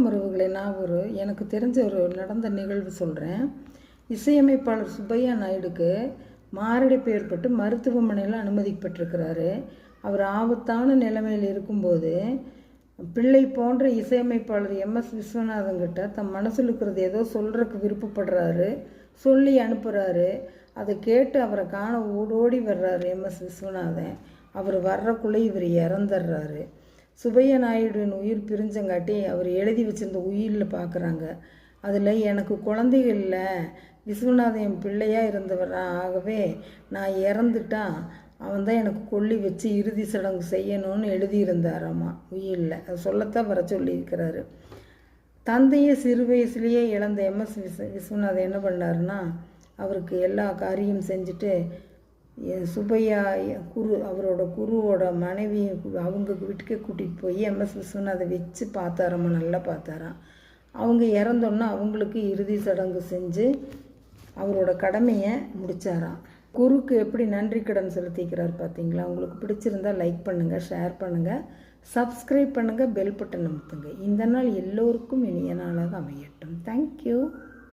உறவுகளை நான் எனக்கு தெரிஞ்ச ஒரு நடந்த நிகழ்வு சொல்கிறேன். இசையமைப்பாளர் சுப்பையா நாயுடுக்கு மாரடைப்பு ஏற்பட்டு மருத்துவமனையில் அனுமதிக்கப்பட்டிருக்கிறாரு. அவர் ஆபத்தான நிலைமையில் இருக்கும்போது பிள்ளை போன்ற இசையமைப்பாளர் எம்எஸ் விஸ்வநாதன்கிட்ட தம் மனசில் இருக்கிறது ஏதோ சொல்கிறதுக்கு விருப்பப்படுறாரு, சொல்லி அனுப்புகிறாரு. அதை கேட்டு அவரை காண ஓடோடி வர்றாரு எம்எஸ் விஸ்வநாதன். அவர் வர்றக்குள்ளே இவர் இறந்துடுறாரு. சுப்பையா நாயுடுவின் உயிர் பிரிஞ்சங்காட்டி அவர் எழுதி வச்சிருந்த உயிரில் பார்க்குறாங்க. அதில் எனக்கு குழந்தைகள் இல்லை, விஸ்வநாதன் என் பிள்ளையாக இருந்தவரா, ஆகவே நான் இறந்துட்டான், அவன் தான் எனக்கு கொல்லி வச்சு இறுதி சடங்கு செய்யணும்னு எழுதியிருந்தாராம்மா உயிரில். அது சொல்லத்தான் வர சொல்லியிருக்கிறாரு. தந்தையை சிறு வயசுலேயே இழந்த எம்எஸ் விஸ்வநாதன் என்ன பண்ணாருன்னா, அவருக்கு எல்லா காரியம் செஞ்சுட்டு சுப்பையா அவரோட குருவோட மனைவி அவங்க வீட்டுக்கே கூட்டிகிட்டு போய் எம்எஸ் விஸ்வநாதை வச்சு பார்த்தாராம்மா, நல்லா பார்த்தாராம். அவங்க இறந்தோன்னா அவங்களுக்கு இறுதி சடங்கு செஞ்சு அவரோட கடமையை முடித்தாராம். குருக்கு எப்படி நன்றி கடன் செலுத்திக்கிறார் பார்த்தீங்களா? உங்களுக்கு பிடிச்சிருந்தால் லைக் பண்ணுங்கள், ஷேர் பண்ணுங்கள், சப்ஸ்கிரைப் பண்ணுங்கள், பெல் பட்டன் அமுத்துங்க. இந்த நாள் எல்லோருக்கும் இனிய நாளாக அமையட்டும். தேங்க்யூ.